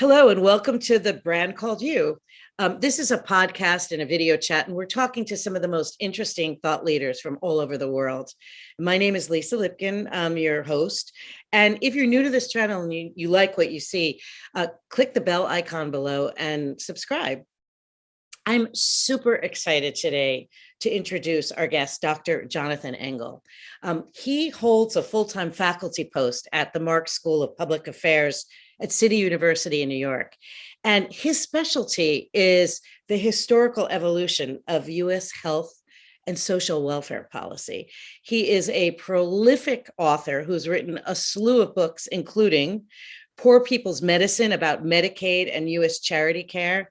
Hello, and welcome to The Brand Called You. This is a podcast and a video chat, and we're talking to some of the most interesting thought leaders from all over the world. My name is Lisa Lipkin. I'm your host. And if you're new to this channel and you like what you see, click the bell icon below and subscribe. I'm super excited today to introduce our guest, Dr. Jonathan Engel. He holds a full-time faculty post at the Mark School of Public Affairs at City University in New York. And his specialty is the historical evolution of U.S. health and social welfare policy. He is a prolific author who's written a slew of books, including Poor People's Medicine about Medicaid and U.S. charity care,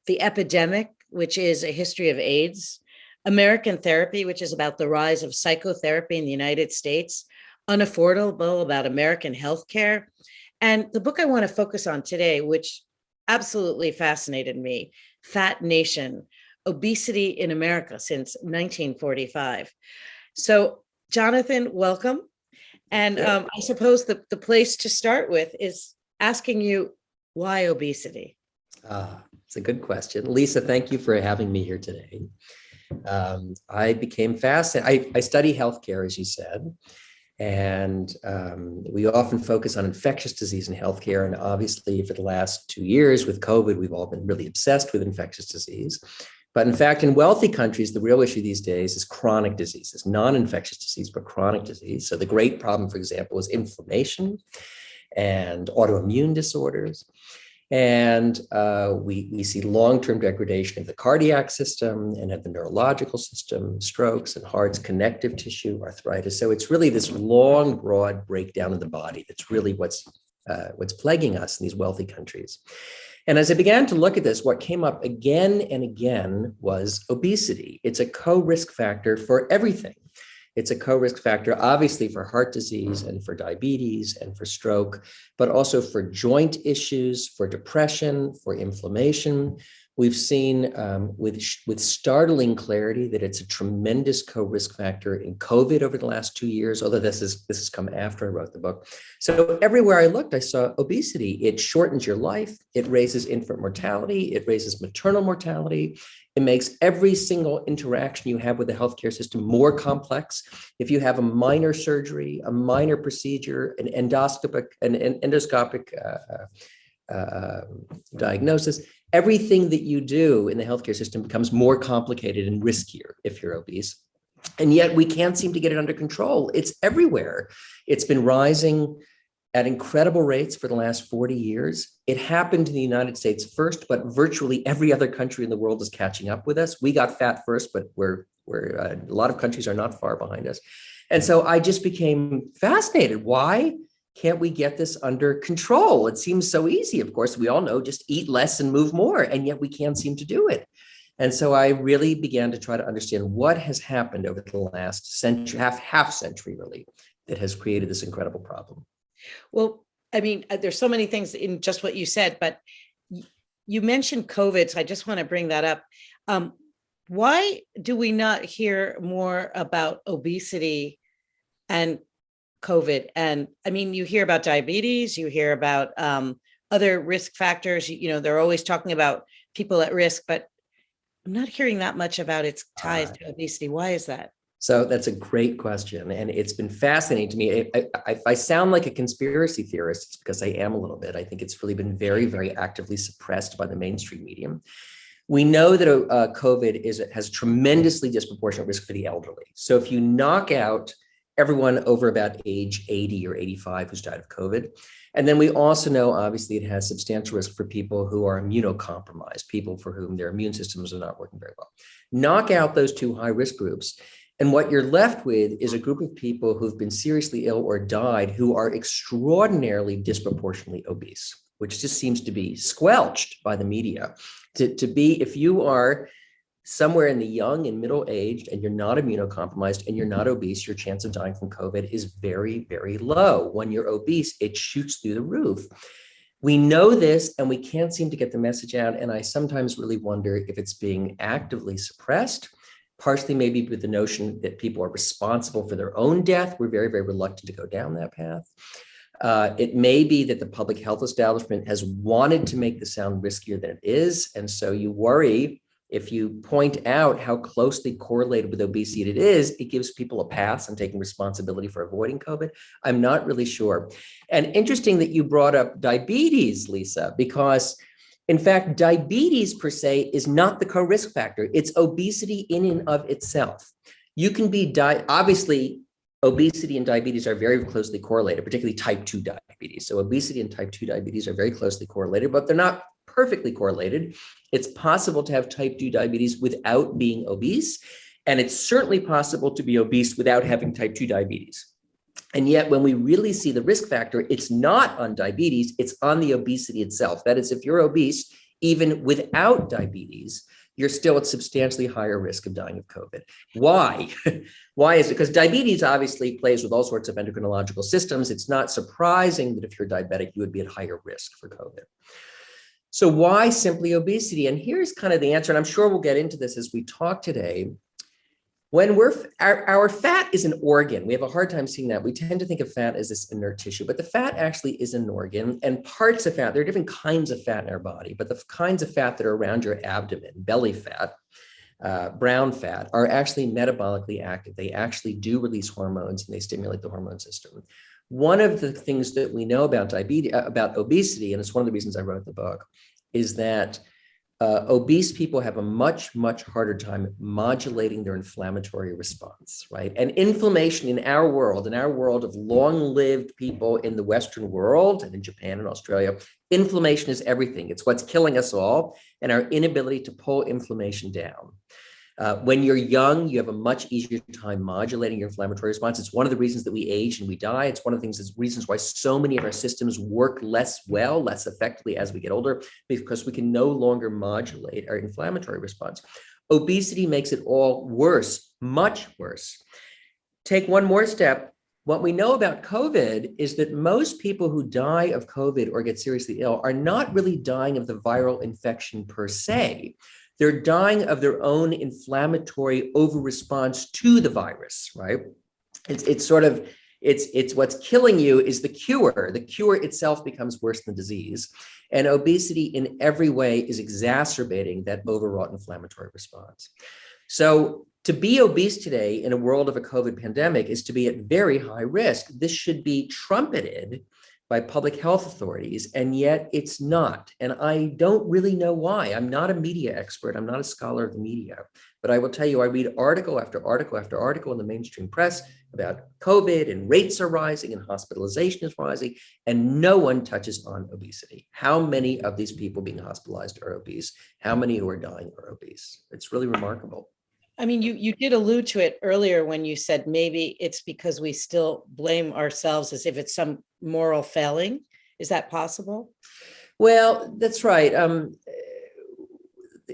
The Epidemic, which is a history of AIDS, American Therapy, which is about the rise of psychotherapy in the United States, Unaffordable, about American healthcare. And the book I want to focus on today, which absolutely fascinated me, Fat Nation, Obesity in America since 1945. So, Jonathan, welcome. And I suppose the place to start with is asking you, why obesity? It's a good question. Lisa, thank you for having me here today. I became fascinated. I study healthcare, as you said, and we often focus on infectious disease in healthcare. And obviously, for the last 2 years with COVID, we've all been really obsessed with infectious disease. But in fact, in wealthy countries, the real issue these days is chronic diseases, non-infectious disease, but chronic disease. So the great problem, for example, is inflammation and autoimmune disorders. And we see long-term degradation of the cardiac system and of the neurological system, strokes and hearts, connective tissue, arthritis. So it's really this long, broad breakdown of the body that's really what's plaguing us in these wealthy countries. And as I began to look at this, what came up again and again was obesity. It's a co-risk factor for everything. It's a co-risk factor, obviously, for heart disease and for diabetes and for stroke, but also for joint issues, for depression, for inflammation. We've seen with startling clarity that it's a tremendous co-risk factor in COVID over the last 2 years, although this has come after I wrote the book. So everywhere I looked, I saw obesity. It shortens your life. It raises infant mortality. It raises maternal mortality. It makes every single interaction you have with the healthcare system more complex. If you have a minor surgery, a minor procedure, an endoscopic diagnosis, everything that you do in the healthcare system becomes more complicated and riskier if you're obese. And yet we can't seem to get it under control. It's everywhere. It's been rising at incredible rates for the last 40 years. It happened in the United States first, but virtually every other country in the world is catching up with us. We got fat first, but a lot of countries are not far behind us. And so I just became fascinated. Why can't we get this under control? It seems so easy. Of course, we all know, just eat less and move more, and yet we can't seem to do it. And so I really began to try to understand what has happened over the last century, half century really, that has created this incredible problem. Well, I mean, there's so many things in just what you said, but you mentioned COVID, so I just want to bring that up. Why do we not hear more about obesity and COVID? And I mean, you hear about diabetes, you hear about other risk factors. They're always talking about people at risk, but I'm not hearing that much about its ties to obesity. Why is that? So that's a great question. And it's been fascinating to me. If I sound like a conspiracy theorist, it's because I am a little bit. I think it's really been very, very actively suppressed by the mainstream media. We know that COVID has tremendously disproportionate risk for the elderly. So if you knock out everyone over about age 80 or 85 who's died of COVID, and then we also know, obviously, it has substantial risk for people who are immunocompromised, people for whom their immune systems are not working very well. Knock out those two high-risk groups, and what you're left with is a group of people who've been seriously ill or died who are extraordinarily disproportionately obese, which just seems to be squelched by the media. To be, if you are somewhere in the young and middle aged and you're not immunocompromised and you're not obese, your chance of dying from COVID is very, very low. When you're obese, it shoots through the roof. We know this and we can't seem to get the message out. And I sometimes really wonder if it's being actively suppressed, partially maybe with the notion that people are responsible for their own death. We're very, very reluctant to go down that path. It may be that the public health establishment has wanted to make the sound riskier than it is. And so you worry if you point out how closely correlated with obesity it is, it gives people a pass on taking responsibility for avoiding COVID. I'm not really sure. And interesting that you brought up diabetes, Lisa, because in fact, diabetes per se is not the co-risk factor. It's obesity in and of itself. You can be, obviously, obesity and diabetes are very closely correlated, particularly type 2 diabetes. So obesity and type 2 diabetes are very closely correlated, but they're not perfectly correlated. It's possible to have type 2 diabetes without being obese, and it's certainly possible to be obese without having type 2 diabetes. And yet, when we really see the risk factor, it's not on diabetes, it's on the obesity itself. That is, if you're obese, even without diabetes, you're still at substantially higher risk of dying of COVID. Why? Why is it? Because diabetes obviously plays with all sorts of endocrinological systems. It's not surprising that if you're diabetic, you would be at higher risk for COVID. So why simply obesity? And here's kind of the answer, and I'm sure we'll get into this as we talk today. When our fat is an organ, we have a hard time seeing that. We tend to think of fat as this inert tissue, but the fat actually is an organ, and parts of fat, there are different kinds of fat in our body, but the kinds of fat that are around your abdomen, belly fat, brown fat, are actually metabolically active. They actually do release hormones and they stimulate the hormone system. One of the things that we know about about obesity, and it's one of the reasons I wrote the book, is that obese people have a much, much harder time modulating their inflammatory response, right? And inflammation in our world of long-lived people in the Western world and in Japan and Australia, inflammation is everything. It's what's killing us all, and our inability to pull inflammation down. When you're young, you have a much easier time modulating your inflammatory response. It's one of the reasons that we age and we die. It's one of the reasons why so many of our systems work less well, less effectively as we get older, because we can no longer modulate our inflammatory response. Obesity makes it all worse, much worse. Take one more step. What we know about COVID is that most people who die of COVID or get seriously ill are not really dying of the viral infection per se. They're dying of their own inflammatory over-response to the virus, right? It's what's killing you is the cure. The cure itself becomes worse than the disease. And obesity in every way is exacerbating that overwrought inflammatory response. So to be obese today in a world of a COVID pandemic is to be at very high risk. This should be trumpeted by public health authorities, and yet it's not. And I don't really know why. I'm not a media expert. I'm not a scholar of the media, but I will tell you, I read article after article after article in the mainstream press about COVID, and rates are rising and hospitalization is rising, and no one touches on obesity. How many of these people being hospitalized are obese? How many who are dying are obese? It's really remarkable. I mean, you did allude to it earlier when you said maybe it's because we still blame ourselves as if it's some moral failing. Is that possible? Well, that's right.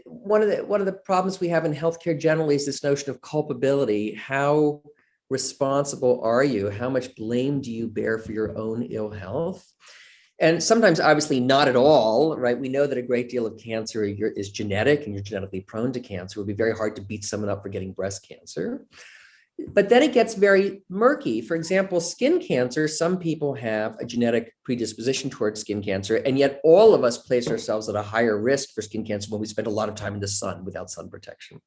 One of the problems we have in healthcare generally is this notion of culpability. How responsible are you? How much blame do you bear for your own ill health? And sometimes, obviously, not at all, right? We know that a great deal of cancer is genetic, and you're genetically prone to cancer. It would be very hard to beat someone up for getting breast cancer. But then it gets very murky. For example, skin cancer, some people have a genetic predisposition towards skin cancer, and yet all of us place ourselves at a higher risk for skin cancer when we spend a lot of time in the sun without sun protection.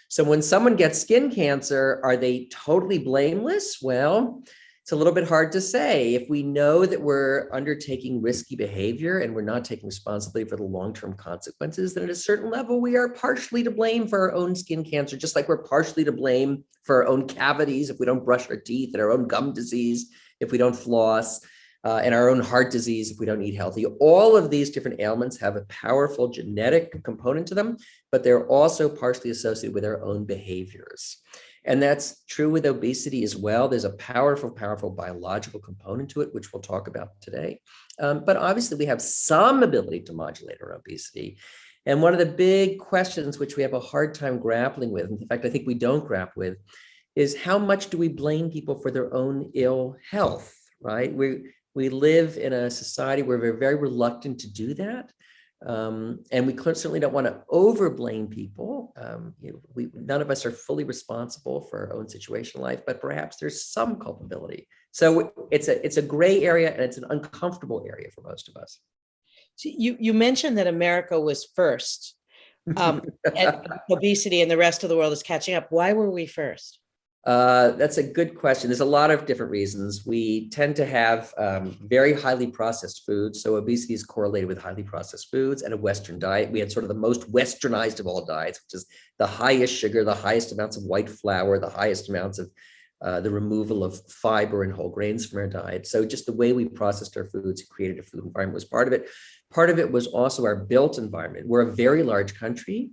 So when someone gets skin cancer, are they totally blameless? Well, it's a little bit hard to say. If we know that we're undertaking risky behavior and we're not taking responsibility for the long-term consequences, then at a certain level, we are partially to blame for our own skin cancer, just like we're partially to blame for our own cavities if we don't brush our teeth, and our own gum disease if we don't floss, and our own heart disease if we don't eat healthy. All of these different ailments have a powerful genetic component to them, but they're also partially associated with our own behaviors. And that's true with obesity as well. There's a powerful, powerful biological component to it, which we'll talk about today. But obviously, we have some ability to modulate our obesity. And one of the big questions which we have a hard time grappling with, in fact, I think we don't grapple with, is how much do we blame people for their own ill health, right? We live in a society where we're very reluctant to do that. And we certainly don't want to over blame people. None of us are fully responsible for our own situation in life, but perhaps there's some culpability. So it's a gray area, and it's an uncomfortable area for most of us. So you mentioned that America was first, and obesity, and the rest of the world is catching up. Why were we first? That's a good question. There's a lot of different reasons. We tend to have very highly processed foods. So obesity is correlated with highly processed foods and a Western diet. We had sort of the most Westernized of all diets, which is the highest sugar, the highest amounts of white flour, the highest amounts of the removal of fiber and whole grains from our diet. So just the way we processed our foods, created a food environment was part of it. Part of it was also our built environment. We're a very large country.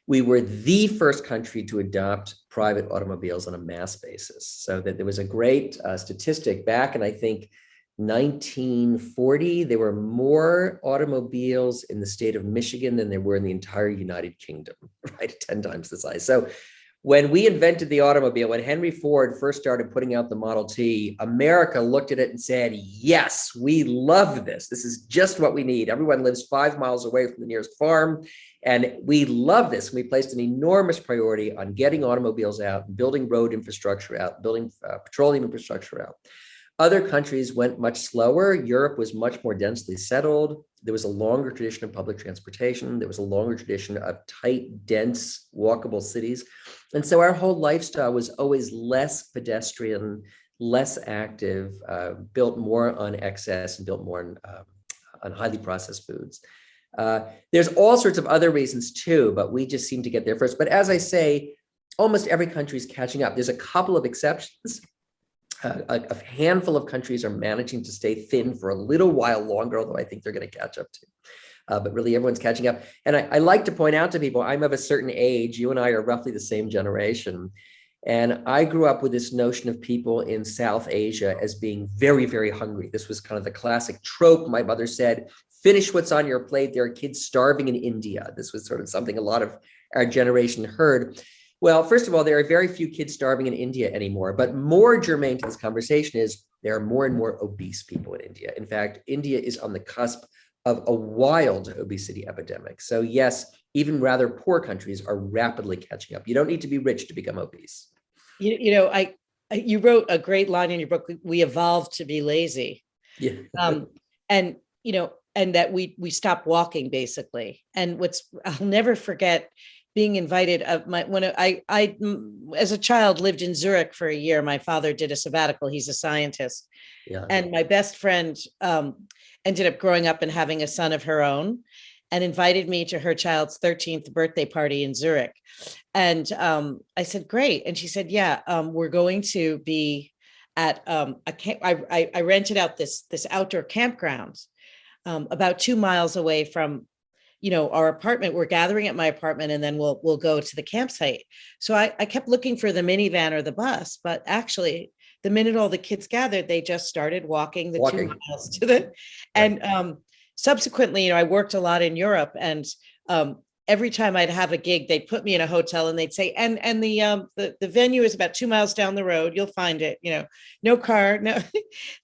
We were the first country to adopt private automobiles on a mass basis. So that there was a great statistic back in, I think, 1940, there were more automobiles in the state of Michigan than there were in the entire United Kingdom, right? 10 times the size. So when we invented the automobile, when Henry Ford first started putting out the Model T, America looked at it and said, yes, we love this. This is just what we need. Everyone lives 5 miles away from the nearest farm. And we love this. We placed an enormous priority on getting automobiles out, building road infrastructure out, building petroleum infrastructure out. Other countries went much slower. Europe was much more densely settled. There was a longer tradition of public transportation. There was a longer tradition of tight, dense, walkable cities. And so our whole lifestyle was always less pedestrian, less active, built more on excess and built more on highly processed foods. There's all sorts of other reasons too, but we just seem to get there first. But as I say, almost every country is catching up. There's a couple of exceptions. A handful of countries are managing to stay thin for a little while longer, although I think they're going to catch up too. But really everyone's catching up. And I like to point out to people, I'm of a certain age. You and I are roughly the same generation. And I grew up with this notion of people in South Asia as being very, very hungry. This was kind of the classic trope. My mother said, finish what's on your plate. There are kids starving in India. This was sort of something a lot of our generation heard. Well, first of all, there are very few kids starving in India anymore, but more germane to this conversation is there are more and more obese people in India. In fact, India is on the cusp of a wild obesity epidemic. So yes, even rather poor countries are rapidly catching up. You don't need to be rich to become obese. You wrote a great line in your book, we evolved to be lazy. Yeah. And that we stopped walking basically. And I'll never forget being invited when I as a child lived in Zurich for a year. My father did a sabbatical. He's a scientist. Yeah. And my best friend ended up growing up and having a son of her own and invited me to her child's 13th birthday party in Zurich. And I said, great. And she said, yeah, we're going to be at a camp. I rented out this outdoor campground about 2 miles away from our apartment. We're gathering at my apartment, and then we'll go to the campsite. So I kept looking for the minivan or the bus, but actually the minute all the kids gathered, they just started walking 2 miles to the, and subsequently, I worked a lot in Europe, and every time I'd have a gig, they'd put me in a hotel and they'd say, and the venue is about 2 miles down the road. You'll find it, no car, no.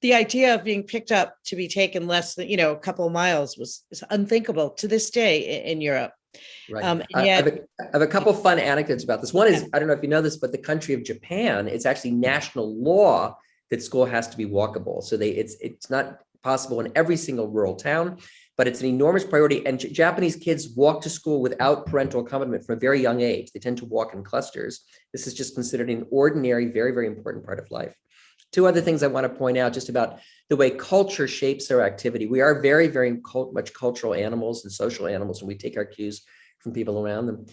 The idea of being picked up to be taken less than, a couple of miles is unthinkable to this day in Europe. Right. I have a couple of fun anecdotes about this. One is, I don't know if you know this, but the country of Japan, it's actually national law that school has to be walkable. So it's not possible in every single rural town, but it's an enormous priority. And Japanese kids walk to school without parental accompaniment from a very young age. They tend to walk in clusters. This is just considered an ordinary, very, very important part of life. Two other things I want to point out just about the way culture shapes our activity. We are very, very much cultural animals and social animals, and we take our cues from people around them.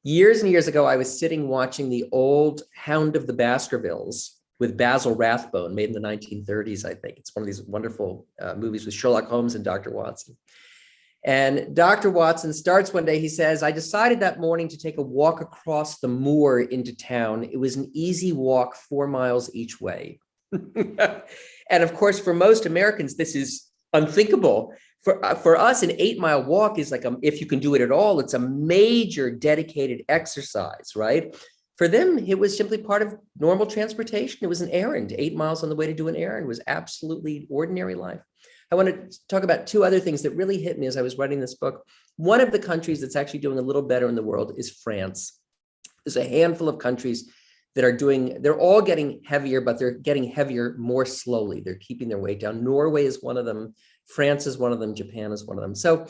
Years and years ago, I was sitting watching the old Hound of the Baskervilles with Basil Rathbone, made in the 1930s, I think. It's one of these wonderful movies with Sherlock Holmes and Dr. Watson. And Dr. Watson starts one day, he says, I decided that morning to take a walk across the moor into town. It was an easy walk, 4 miles each way. And of course, for most Americans, this is unthinkable. For us, an 8-mile walk is like, if you can do it at all, it's a major dedicated exercise, right? For them, it was simply part of normal transportation. It was an errand. 8 miles on the way to do an errand was absolutely ordinary life. I want to talk about two other things that really hit me as I was writing this book. One of the countries that's actually doing a little better in the world is France. There's a handful of countries that are they're all getting heavier, but they're getting heavier more slowly. They're keeping their weight down. Norway is one of them. France is one of them. Japan is one of them. So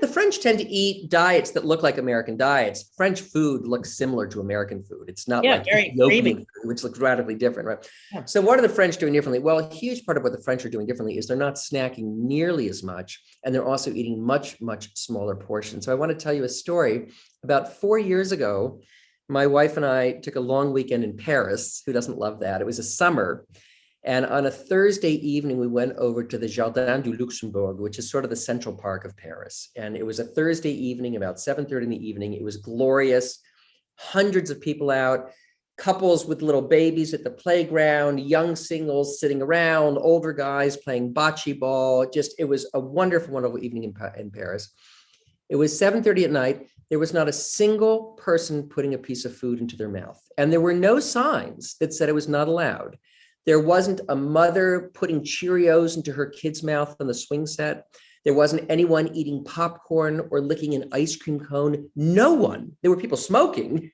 the French tend to eat diets that look like American diets. French food looks similar to American food. It's not like Ethiopian food, which looks radically different, right? Yeah. So what are the French doing differently? Well, a huge part of what the French are doing differently is they're not snacking nearly as much, and they're also eating much, much smaller portions. So I want to tell you a story. About 4 years ago, my wife and I took a long weekend in Paris. Who doesn't love that? It was a summer. And on a Thursday evening, we went over to the Jardin du Luxembourg, which is sort of the central park of Paris. And it was a Thursday evening, about 7:30 in the evening. It was glorious. Hundreds of people out, couples with little babies at the playground, young singles sitting around, older guys playing bocce ball. It was a wonderful, wonderful evening in Paris. It was 7:30 at night. There was not a single person putting a piece of food into their mouth. And there were no signs that said it was not allowed. There wasn't a mother putting Cheerios into her kid's mouth on the swing set. There wasn't anyone eating popcorn or licking an ice cream cone. No one. There were people smoking.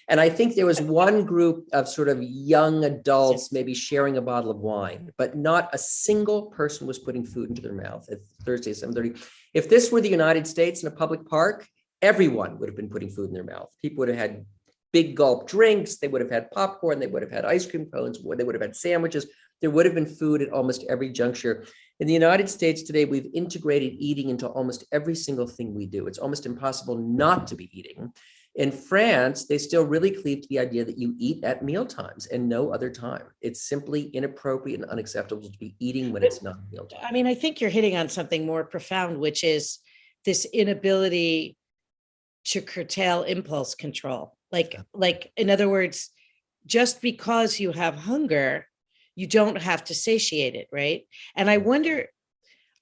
And I think there was one group of sort of young adults maybe sharing a bottle of wine, but not a single person was putting food into their mouth at Thursday, 7:30. If this were the United States in a public park, everyone would have been putting food in their mouth. People would have had big gulp drinks. They would have had popcorn. They would have had ice cream cones. They would have had sandwiches. There would have been food at almost every juncture. In the United States today, we've integrated eating into almost every single thing we do. It's almost impossible not to be eating. In France, they still really cleave to the idea that you eat at meal times and no other time. It's simply inappropriate and unacceptable to be eating when it's not mealtime. I mean, I think you're hitting on something more profound, which is this inability to curtail impulse control. Like, in other words, just because you have hunger, you don't have to satiate it, right? And I wonder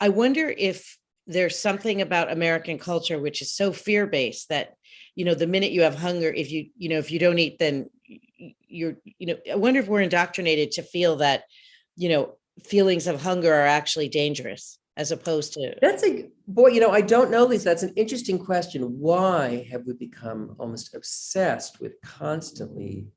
if there's something about American culture which is so fear-based that, the minute you have hunger, if you don't eat, then I wonder if we're indoctrinated to feel that, feelings of hunger are actually dangerous, as opposed to. I don't know, Lisa. That's an interesting question. Why have we become almost obsessed with constantly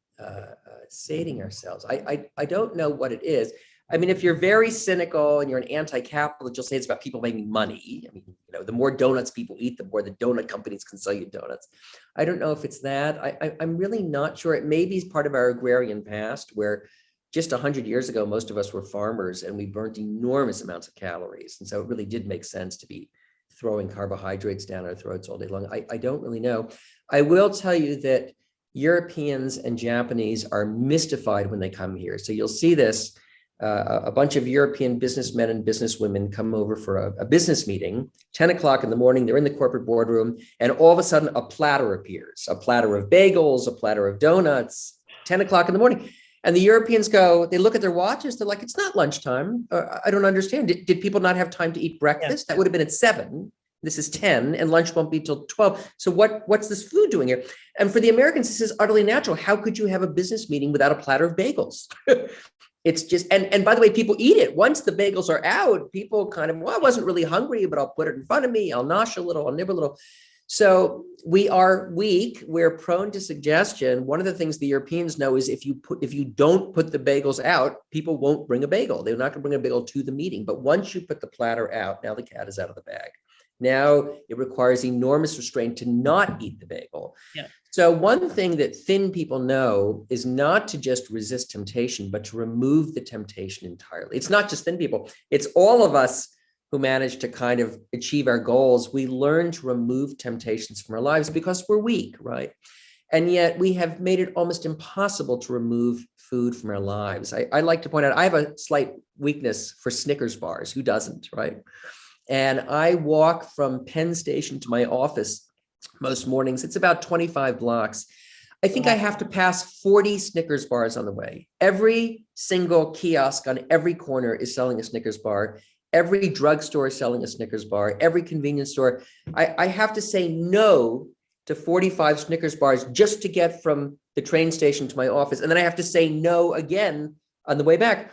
sating ourselves? I don't know what it is. I mean, if you're very cynical and you're an anti-capitalist, you'll say it's about people making money. I mean, the more donuts people eat, the more the donut companies can sell you donuts. I don't know if it's that. I'm really not sure. It may be part of our agrarian past, where just 100 years ago, most of us were farmers and we burnt enormous amounts of calories. And so it really did make sense to be throwing carbohydrates down our throats all day long. I don't really know. I will tell you that Europeans and Japanese are mystified when they come here. So you'll see this, a bunch of European businessmen and businesswomen come over for a business meeting, 10 o'clock in the morning, they're in the corporate boardroom, and all of a sudden a platter appears, a platter of bagels, a platter of donuts, 10 o'clock in the morning. And the Europeans they look at their watches, they're like, it's not lunchtime. I don't understand. Did people not have time to eat breakfast? Yeah. That would have been at 7. This is 10, and lunch won't be till 12. So what's this food doing here? And for the Americans, this is utterly natural. How could you have a business meeting without a platter of bagels? It's just, and by the way, people eat it. Once the bagels are out, people kind of, I wasn't really hungry, but I'll put it in front of me. I'll nosh a little, I'll nibble a little. So we are weak. We're prone to suggestion. One of the things the Europeans know is if you don't put the bagels out, people won't bring a bagel. They're not going to bring a bagel to the meeting. But once you put the platter out, now the cat is out of the bag. Now it requires enormous restraint to not eat the bagel. Yeah. So one thing that thin people know is not to just resist temptation, but to remove the temptation entirely. It's not just thin people. It's all of us who manage to kind of achieve our goals. We learn to remove temptations from our lives because we're weak, right? And yet we have made it almost impossible to remove food from our lives. I like to point out, I have a slight weakness for Snickers bars. Who doesn't, right? And I walk from Penn Station to my office most mornings. It's about 25 blocks. I think I have to pass 40 Snickers bars on the way. Every single kiosk on every corner is selling a Snickers bar. Every drugstore is selling a Snickers bar. Every convenience store. I have to say no to 45 Snickers bars just to get from the train station to my office. And then I have to say no again on the way back.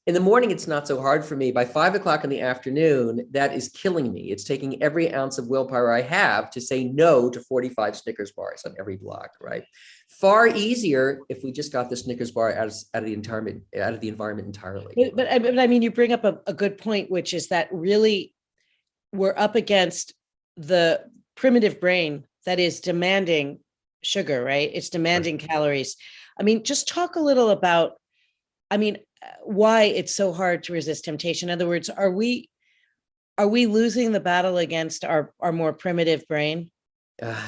In the morning, it's not so hard for me. By 5 o'clock in the afternoon, that is killing me. It's taking every ounce of willpower I have to say no to 45 Snickers bars on every block, right? Far easier if we just got the Snickers bar out of the environment entirely. But I mean, you bring up a good point, which is that really we're up against the primitive brain that is demanding sugar, right? It's demanding calories. I mean, just talk a little about, why it's so hard to resist temptation. In other words, are we losing the battle against our more primitive brain?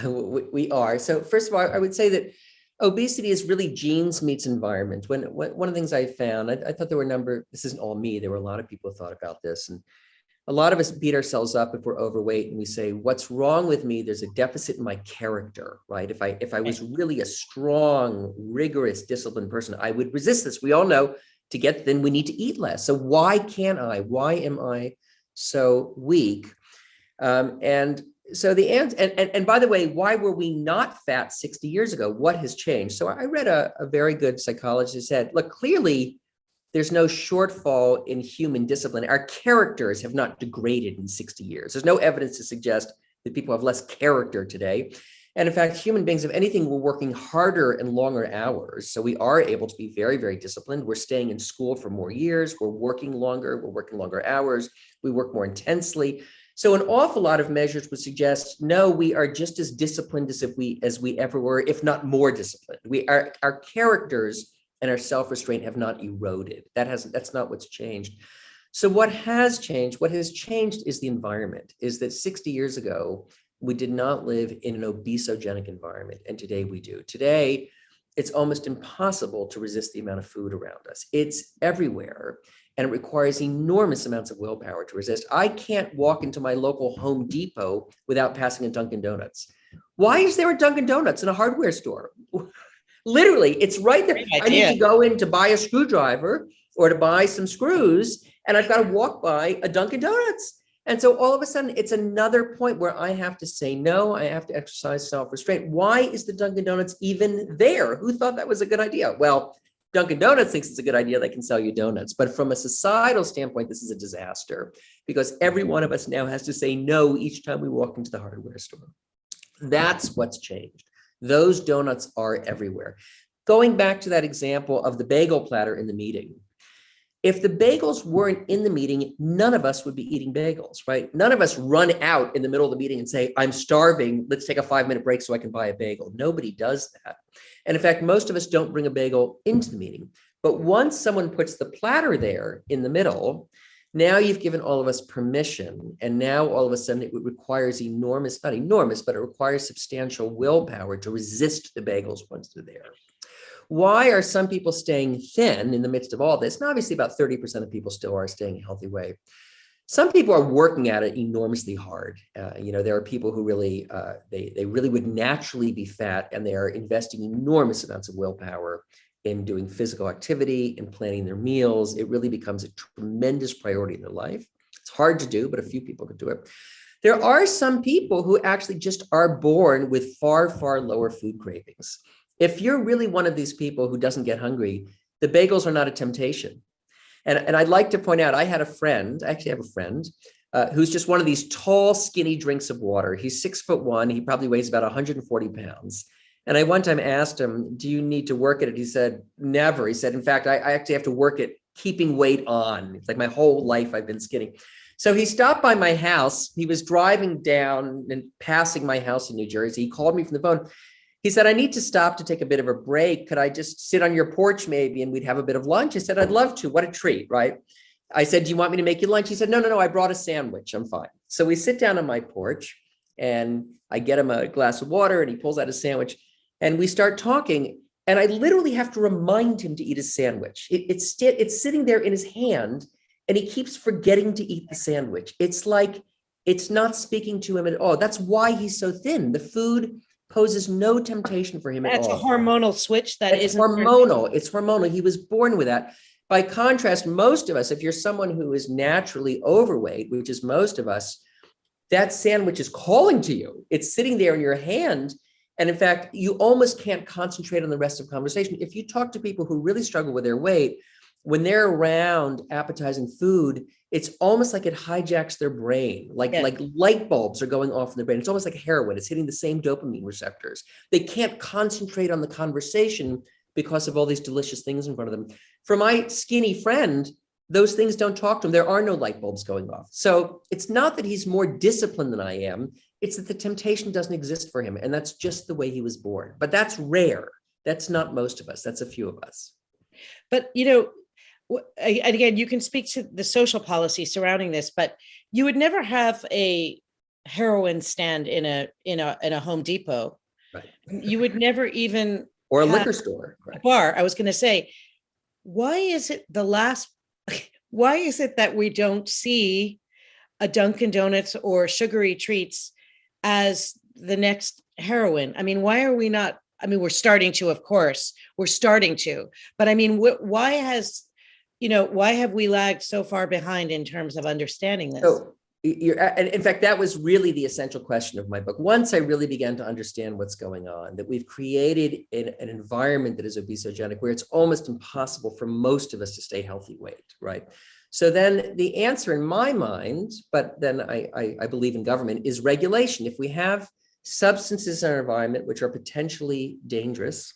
We are. So first of all, I would say that obesity is really genes meets environment. One of the things I found, I thought there were this isn't all me, there were a lot of people who thought about this. And a lot of us beat ourselves up if we're overweight and we say, what's wrong with me? There's a deficit in my character, right? If I was really a strong, rigorous, disciplined person, I would resist this. We all know to get thin, we need to eat less. So why can't I? Why am I so weak? And so the answer, and by the way, why were we not fat 60 years ago? What has changed? So I read a very good psychologist who said, look, clearly there's no shortfall in human discipline. Our characters have not degraded in 60 years. There's no evidence to suggest that people have less character today. And in fact, human beings, if anything, we're working harder and longer hours. So we are able to be very, very disciplined. We're staying in school for more years. We're working longer. We're working longer hours. We work more intensely. So an awful lot of measures would suggest, no, we are just as disciplined as we ever were, if not more disciplined. Our characters and our self-restraint have not eroded. That's not what's changed. So what has changed? What has changed is the environment, is that 60 years ago, we did not live in an obesogenic environment, and today we do. Today, it's almost impossible to resist the amount of food around us. It's everywhere, and it requires enormous amounts of willpower to resist. I can't walk into my local Home Depot without passing a Dunkin Donuts. Why is there a Dunkin Donuts in a hardware store? Literally, it's right there. I need to go in to buy a screwdriver or to buy some screws, and I've got to walk by a Dunkin Donuts. And so all of a sudden, it's another point where I have to say no, I have to exercise self-restraint. Why is the Dunkin Donuts even there? Who thought that was a good idea? Well, Dunkin Donuts thinks it's a good idea, they can sell you donuts. But from a societal standpoint, this is a disaster because every one of us now has to say no each time we walk into the hardware store. That's what's changed. Those donuts are everywhere. Going back to that example of the bagel platter in the meeting, if the bagels weren't in the meeting, none of us would be eating bagels, right? None of us run out in the middle of the meeting and say, I'm starving, let's take a 5-minute break so I can buy a bagel. Nobody does that. And in fact, most of us don't bring a bagel into the meeting. But once someone puts the platter there in the middle, now you've given all of us permission. And now all of a sudden it requires enormous, not enormous, but it requires substantial willpower to resist the bagels once they're there. Why are some people staying thin in the midst of all this? And obviously about 30% of people still are staying a healthy way. Some people are working at it enormously hard. There are people who really, they really would naturally be fat, and they are investing enormous amounts of willpower in doing physical activity and planning their meals. It really becomes a tremendous priority in their life. It's hard to do, but a few people can do it. There are some people who actually just are born with far, far lower food cravings. If you're really one of these people who doesn't get hungry, the bagels are not a temptation. And I'd like to point out, I actually have a friend who's just one of these tall, skinny drinks of water. He's 6'1". He probably weighs about 140 pounds. And I one time asked him, do you need to work at it? He said, never. He said, in fact, I actually have to work at keeping weight on. It's like my whole life I've been skinny. So he stopped by my house. He was driving down and passing my house in New Jersey. He called me from the phone. He said, I need to stop to take a bit of a break. Could I just sit on your porch maybe and we'd have a bit of lunch? I said, I'd love to. What a treat, right? I said, do you want me to make you lunch? He said, no, I brought a sandwich. I'm fine. So we sit down on my porch and I get him a glass of water and he pulls out a sandwich and we start talking. And I literally have to remind him to eat his sandwich. It's sitting there in his hand and he keeps forgetting to eat the sandwich. It's like, it's not speaking to him at all. That's why he's so thin. The food poses no temptation for him at all. That's a hormonal switch that isn't hormonal. It's hormonal. He was born with that. By contrast, most of us, if you're someone who is naturally overweight, which is most of us, that sandwich is calling to you. It's sitting there in your hand. And in fact, you almost can't concentrate on the rest of the conversation. If you talk to people who really struggle with their weight, when they're around appetizing food, it's almost like it hijacks their brain, like light bulbs are going off in their brain. It's almost like heroin. It's hitting the same dopamine receptors. They can't concentrate on the conversation because of all these delicious things in front of them. For my skinny friend, those things don't talk to him. There are no light bulbs going off. So it's not that he's more disciplined than I am. It's that the temptation doesn't exist for him. And that's just the way he was born. But that's rare. That's not most of us. That's a few of us. But, and again, you can speak to the social policy surrounding this, but you would never have a heroin stand in a Home Depot. Right. You would never even or a liquor store. Right. A bar. I was going to say, why is it that we don't see a Dunkin Donuts or sugary treats as the next heroin? I mean, why are we not? I mean, we're starting to, of course, but I mean, why have we lagged so far behind in terms of understanding this? So in fact, that was really the essential question of my book. Once I really began to understand what's going on, that we've created an environment that is obesogenic, where it's almost impossible for most of us to stay healthy weight, right? So then the answer in my mind, but then I believe in government, is regulation. If we have substances in our environment which are potentially dangerous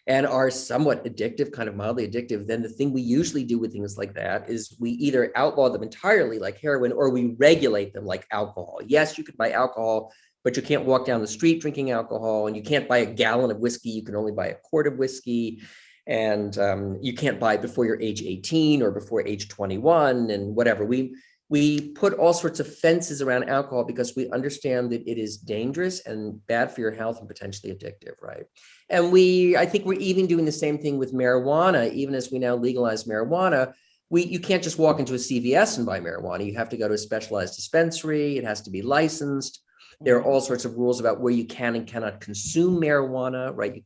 and are somewhat addictive, kind of mildly addictive, then the thing we usually do with things like that is we either outlaw them entirely like heroin, or we regulate them like alcohol. Yes, you could buy alcohol, but you can't walk down the street drinking alcohol, and you can't buy a gallon of whiskey. You can only buy a quart of whiskey, and you can't buy it before you're age 18 or before age 21 and whatever. We put all sorts of fences around alcohol because we understand that it is dangerous and bad for your health and potentially addictive, right? And I think we're even doing the same thing with marijuana. Even as we now legalize marijuana, you can't just walk into a CVS and buy marijuana. You have to go to a specialized dispensary. It has to be licensed. There are all sorts of rules about where you can and cannot consume marijuana, right?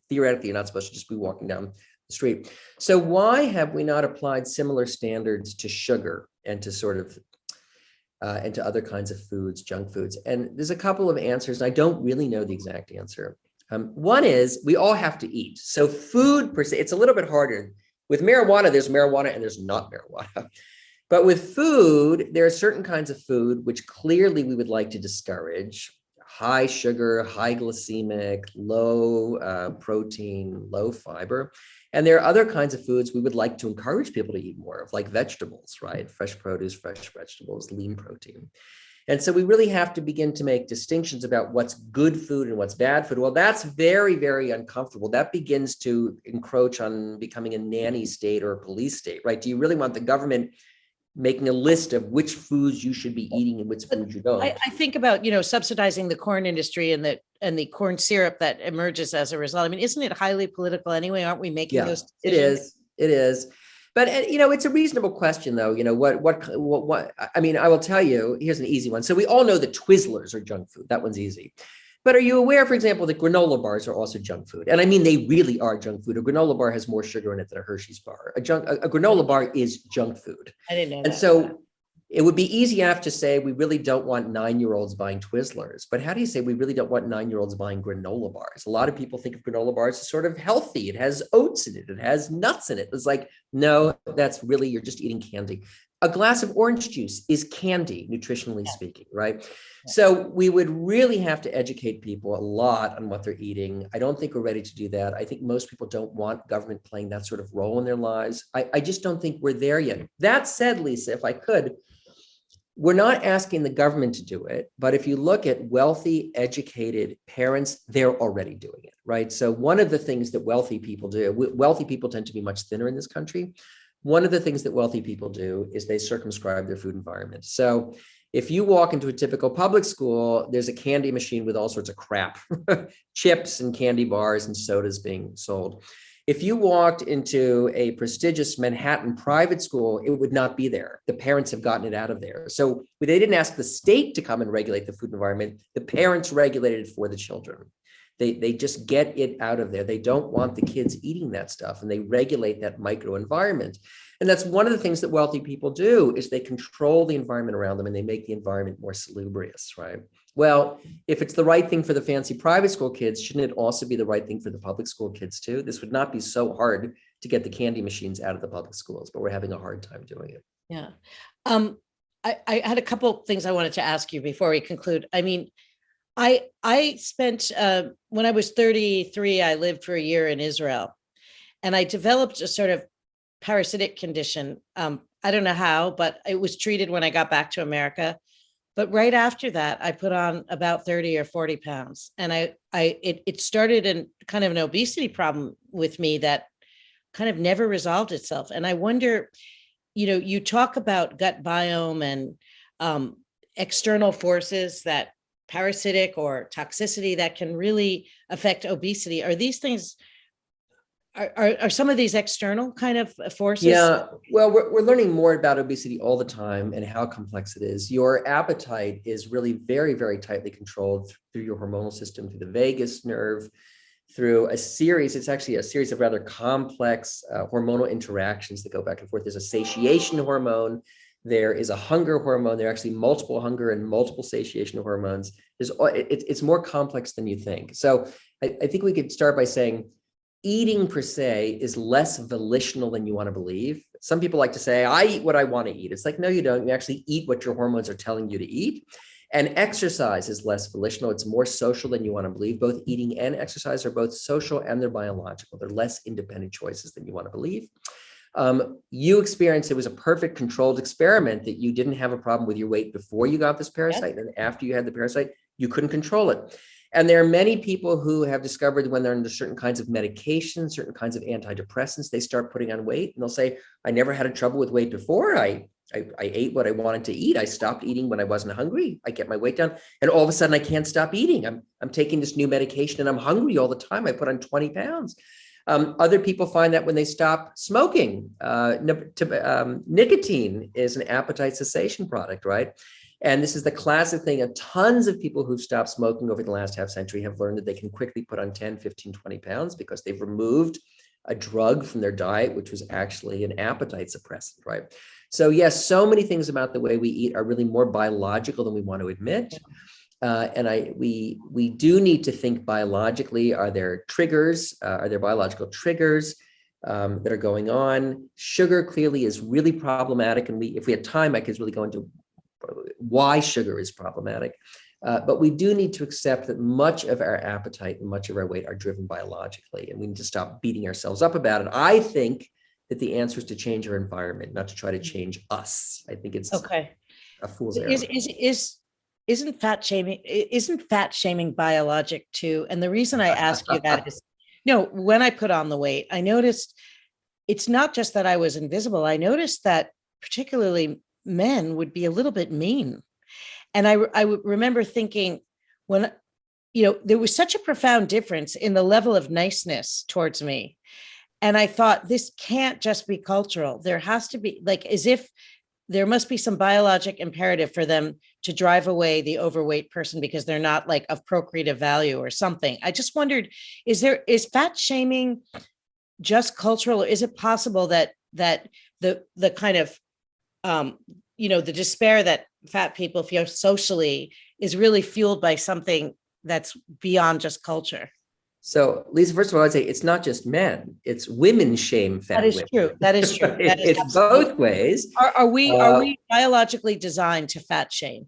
Theoretically, you're not supposed to just be walking down the street. So why have we not applied similar standards to sugar and to sort of and to other kinds of foods, junk foods? And there's a couple of answers. I don't really know the exact answer. One is we all have to eat. So food per se, it's a little bit harder. With marijuana, there's marijuana and there's not marijuana. But with food, there are certain kinds of food which clearly we would like to discourage. High sugar, high glycemic, low protein, low fiber. And there are other kinds of foods we would like to encourage people to eat more of, like vegetables, right? Fresh produce, fresh vegetables, lean protein. And so we really have to begin to make distinctions about what's good food and what's bad food. Well, that's very, very uncomfortable. That begins to encroach on becoming a nanny state or a police state, right? Do you really want the government making a list of which foods you should be eating and which foods you don't? I think about, subsidizing the corn industry and the corn syrup that emerges as a result. I mean, isn't it highly political anyway? Aren't we making those decisions? It is. But, it's a reasonable question, though. What, I mean, I will tell you, here's an easy one. So we all know that Twizzlers are junk food. That one's easy. But are you aware, for example, that granola bars are also junk food? And I mean, they really are junk food. A granola bar has more sugar in it than a Hershey's bar. A granola bar is junk food. I didn't know that. And so it would be easy enough to say we really don't want 9-year-olds buying Twizzlers. But how do you say we really don't want 9-year-olds buying granola bars? A lot of people think of granola bars as sort of healthy. It has oats in it. It has nuts in it. It's like, no, that's really, you're just eating candy. A glass of orange juice is candy, nutritionally speaking, right? So we would really have to educate people a lot on what they're eating. I don't think we're ready to do that. I think most people don't want government playing that sort of role in their lives. I just don't think we're there yet. That said, Lisa, if I could, we're not asking the government to do it, but if you look at wealthy, educated parents, they're already doing it, right? So one of the things that wealthy people do, wealthy people tend to be much thinner in this country. One of the things that wealthy people do is they circumscribe their food environment. So if you walk into a typical public school, there's a candy machine with all sorts of crap, chips and candy bars and sodas being sold. If you walked into a prestigious Manhattan private school, it would not be there. The parents have gotten it out of there. So they didn't ask the state to come and regulate the food environment. The parents regulated it for the children. They just get it out of there. They don't want the kids eating that stuff, and they regulate that microenvironment. And that's one of the things that wealthy people do, is they control the environment around them and they make the environment more salubrious, right? Well, if it's the right thing for the fancy private school kids, shouldn't it also be the right thing for the public school kids too? This would not be so hard to get the candy machines out of the public schools, but we're having a hard time doing it. Yeah. I had a couple things I wanted to ask you before we conclude. I mean, I spent, when I was 33, I lived for a year in Israel, and I developed a sort of parasitic condition. I don't know how, but it was treated when I got back to America. But right after that, I put on about 30 or 40 pounds. And it started in kind of an obesity problem with me that kind of never resolved itself. And I wonder, you talk about gut biome and external forces, that parasitic or toxicity that can really affect obesity. Are these things, are some of these external kind of forces? Yeah, well, we're learning more about obesity all the time and how complex it is. Your appetite is really very, very tightly controlled through your hormonal system, through the vagus nerve, through it's actually a series of rather complex hormonal interactions that go back and forth. There's a satiation hormone. There is a hunger hormone. There are actually multiple hunger and multiple satiation hormones. It's more complex than you think. So I think we could start by saying eating per se is less volitional than you want to believe. Some people like to say, I eat what I want to eat. It's like, no, you don't. You actually eat what your hormones are telling you to eat. And exercise is less volitional. It's more social than you want to believe. Both eating and exercise are both social and they're biological. They're less independent choices than you want to believe. You experienced it was a perfect controlled experiment that you didn't have a problem with your weight before you got this parasite. And after you had the parasite, you couldn't control it. And there are many people who have discovered when they're under certain kinds of medications, certain kinds of antidepressants, they start putting on weight and they'll say, I never had a trouble with weight before. I ate what I wanted to eat. I stopped eating when I wasn't hungry. I get my weight down and all of a sudden I can't stop eating. I'm taking this new medication and I'm hungry all the time. I put on 20 pounds. Other people find that when they stop smoking, nicotine is an appetite cessation product, right? And this is the classic thing of tons of people who've stopped smoking over the last half century have learned that they can quickly put on 10, 15, 20 pounds because they've removed a drug from their diet, which was actually an appetite suppressant, right? So yes, so many things about the way we eat are really more biological than we want to admit. We do need to think biologically. Are there triggers? Are there biological triggers that are going on? Sugar clearly is really problematic. And if we had time, I could really go into why sugar is problematic. But we do need to accept that much of our appetite and much of our weight are driven biologically, and we need to stop beating ourselves up about it. I think that the answer is to change our environment, not to try to change us. I think it's a fool's errand. Isn't fat shaming biologic too? And the reason I ask you that is, when I put on the weight, I noticed it's not just that I was invisible. I noticed that particularly men would be a little bit mean. And I remember thinking when, there was such a profound difference in the level of niceness towards me. And I thought, this can't just be cultural. There has to be, as if there must be some biologic imperative for them to drive away the overweight person because they're not of procreative value or something. I just wondered, is fat shaming just cultural, or is it possible that the kind of, the despair that fat people feel socially is really fueled by something that's beyond just culture? So, Lisa, first of all, I'd say it's not just men; it's women shame fat women. That is true. It's both ways. Are we biologically designed to fat shame?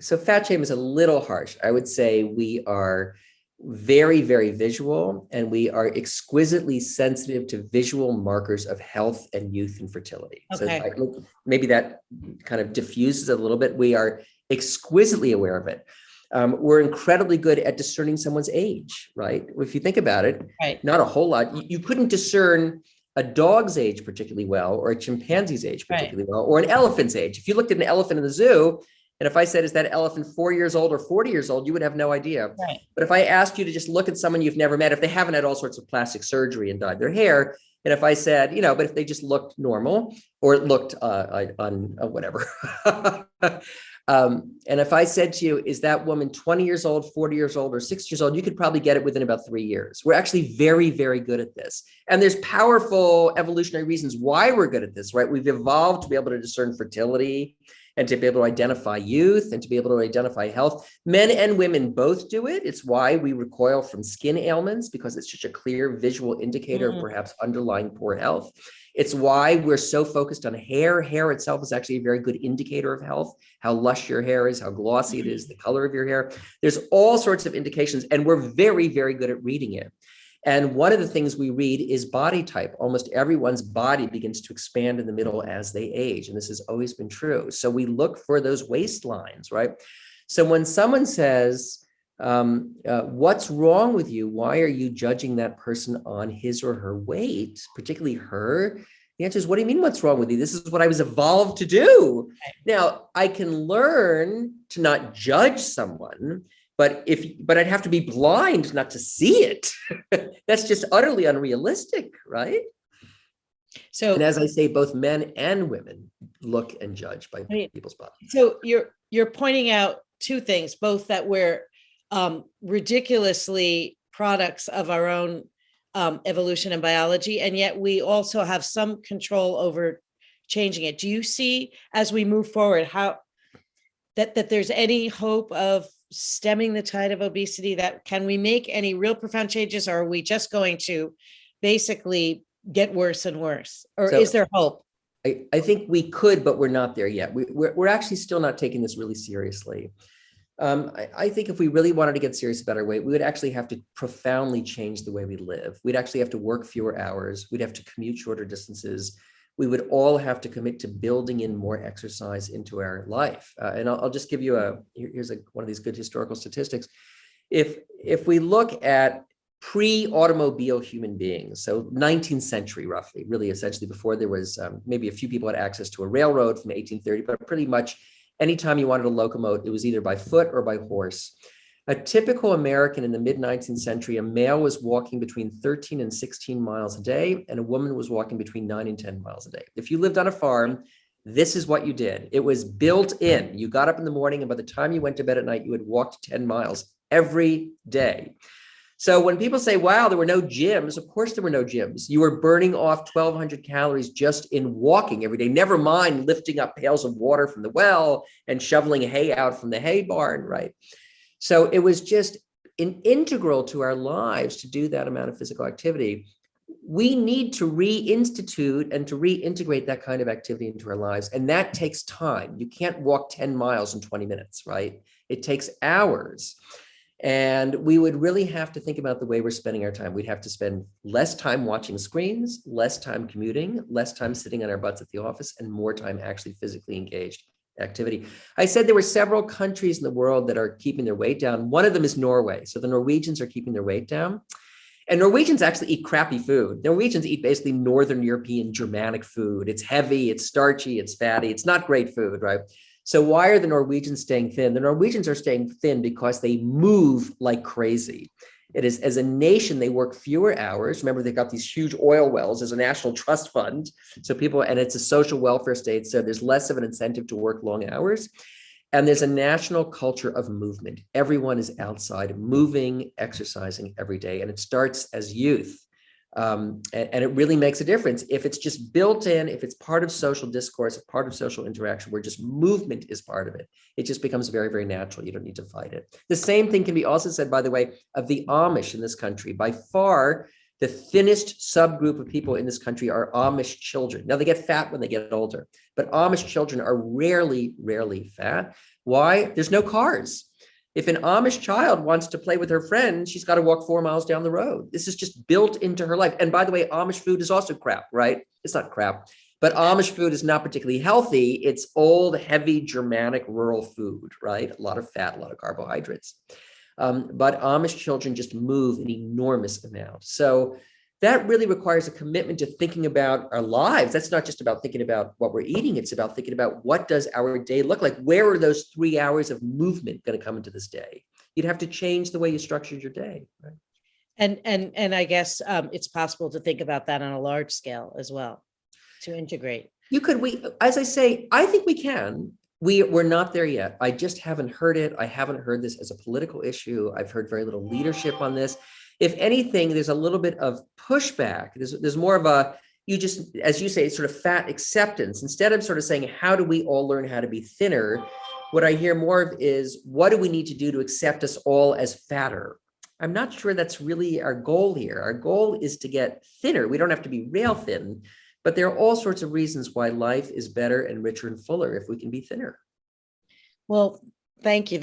So fat shame is a little harsh. I would say we are very, very visual, and we are exquisitely sensitive to visual markers of health and youth and fertility. Okay. So maybe that kind of diffuses a little bit. We are exquisitely aware of it. We're incredibly good at discerning someone's age, right? If you think about it, right. Not a whole lot. You couldn't discern a dog's age particularly well, or a chimpanzee's age particularly well, or an elephant's age. If you looked at an elephant in the zoo, and if I said, is that elephant 4 years old or 40 years old, you would have no idea. Right. But if I asked you to just look at someone you've never met, if they haven't had all sorts of plastic surgery and dyed their hair, and if I said, but if they just looked normal or looked on whatever. And if I said to you, is that woman 20 years old, 40 years old, or 60 years old, you could probably get it within about 3 years. We're actually very, very good at this. And there's powerful evolutionary reasons why we're good at this, right? We've evolved to be able to discern fertility and to be able to identify youth and to be able to identify health. Men and women both do it. It's why we recoil from skin ailments, because it's such a clear visual indicator of perhaps underlying poor health. It's why we're so focused on hair. Hair itself is actually a very good indicator of health, how lush your hair is, how glossy it is, the color of your hair. There's all sorts of indications, and we're very, very good at reading it. And one of the things we read is body type. Almost everyone's body begins to expand in the middle as they age. And this has always been true. So we look for those waistlines, right? So when someone says, what's wrong with you? Why are you judging that person on his or her weight, particularly her? The answer is, what do you mean, what's wrong with you? This is what I was evolved to do. Now, I can learn to not judge someone, but I'd have to be blind not to see it. That's just utterly unrealistic, right? So, and as I say, both men and women look and judge by people's bodies. So you're pointing out two things, both that we're ridiculously products of our own evolution and biology, and yet we also have some control over changing it. Do you see, as we move forward, how that there's any hope of stemming the tide of obesity? That can we make any real profound changes, or are we just going to basically get worse and worse? Or is there hope? I think we could, but we're not there yet. We're actually still not taking this really seriously. I think if we really wanted to get serious about our weight, we would actually have to profoundly change the way we live. We'd actually have to work fewer hours. We'd have to commute shorter distances. We would all have to commit to building in more exercise into our life. And I'll just give you here's one of these good historical statistics. If we look at pre-automobile human beings, so 19th century roughly, really essentially before there was maybe a few people had access to a railroad from 1830, but pretty much anytime you wanted to locomote, it was either by foot or by horse. A typical American in the mid-19th century, a male was walking between 13 and 16 miles a day, and a woman was walking between 9 and 10 miles a day. If you lived on a farm, this is what you did. It was built in. You got up in the morning, and by the time you went to bed at night, you had walked 10 miles every day. So when people say, wow, there were no gyms, of course there were no gyms. You were burning off 1,200 calories just in walking every day, never mind lifting up pails of water from the well and shoveling hay out from the hay barn, right? So it was just integral to our lives to do that amount of physical activity. We need to reinstitute and to reintegrate that kind of activity into our lives. And that takes time. You can't walk 10 miles in 20 minutes, right? It takes hours. And we would really have to think about the way we're spending our time. We'd have to spend less time watching screens, less time commuting, less time sitting on our butts at the office, and more time actually physically engaged activity. I said there were several countries in the world that are keeping their weight down. One of them is Norway. So the Norwegians are keeping their weight down. And Norwegians actually eat crappy food. Norwegians eat basically Northern European Germanic food. It's heavy, it's starchy, it's fatty. It's not great food, right? So why are the Norwegians staying thin? The Norwegians are staying thin because they move like crazy. It is, as a nation, they work fewer hours. Remember, they got these huge oil wells as a national trust fund. So people, and it's a social welfare state. So there's less of an incentive to work long hours. And there's a national culture of movement. Everyone is outside moving, exercising every day. And it starts as youth. And it really makes a difference. If it's just built in, if it's part of social discourse, a part of social interaction, where just movement is part of it, it just becomes very, very natural. You don't need to fight it. The same thing can be also said, by the way, of the Amish in this country. By far, the thinnest subgroup of people in this country are Amish children. Now, they get fat when they get older, but Amish children are rarely, rarely fat. Why? There's no cars. If an Amish child wants to play with her friend, she's got to walk 4 miles down the road. This is just built into her life. And by the way, Amish food is also crap, right? It's not crap, but Amish food is not particularly healthy. It's old, heavy, Germanic, rural food, right? A lot of fat, a lot of carbohydrates. But Amish children just move an enormous amount. So that really requires a commitment to thinking about our lives. That's not just about thinking about what we're eating. It's about thinking about, what does our day look like? Where are those 3 hours of movement going to come into this day? You'd have to change the way you structured your day. Right? And I guess it's possible to think about that on a large scale as well, to integrate. You could, as I say, I think we can. We're not there yet. I just haven't heard it. I haven't heard this as a political issue. I've heard very little leadership on this. If anything, there's a little bit of pushback. There's more of a, you just, as you say, sort of fat acceptance. Instead of sort of saying, how do we all learn how to be thinner? What I hear more of is, what do we need to do to accept us all as fatter? I'm not sure that's really our goal here. Our goal is to get thinner. We don't have to be rail thin, but there are all sorts of reasons why life is better and richer and fuller if we can be thinner. Well, thank you.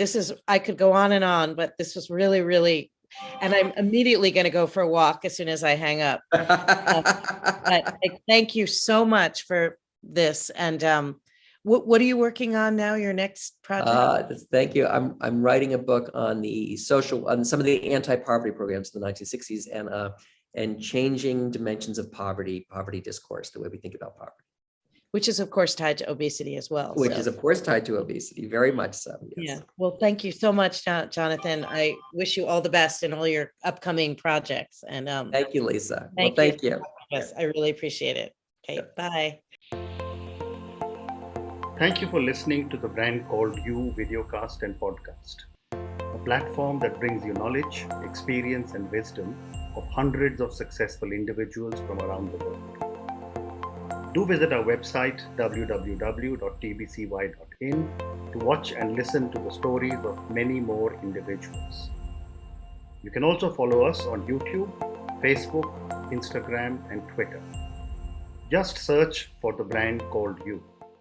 I could go on, but this was really, really, and I'm immediately going to go for a walk as soon as I hang up. But thank you so much for this. And what are you working on now? Your next project? Thank you. I'm writing a book on some of the anti-poverty programs in the 1960s and changing dimensions of poverty discourse, the way we think about poverty. Which is, of course, tied to obesity as well. Which is, of course, tied to obesity, very much so. Yes. Yeah. Well, thank you so much, Jonathan. I wish you all the best in all your upcoming projects. And thank you, Lisa. Thank you. Yes, I really appreciate it. Okay, bye. Thank you for listening to the Brand Called You videocast and podcast, a platform that brings you knowledge, experience, and wisdom of hundreds of successful individuals from around the world. Do visit our website www.tbcy.in to watch and listen to the stories of many more individuals. You can also follow us on YouTube, Facebook, Instagram, and Twitter. Just search for the Brand Called You.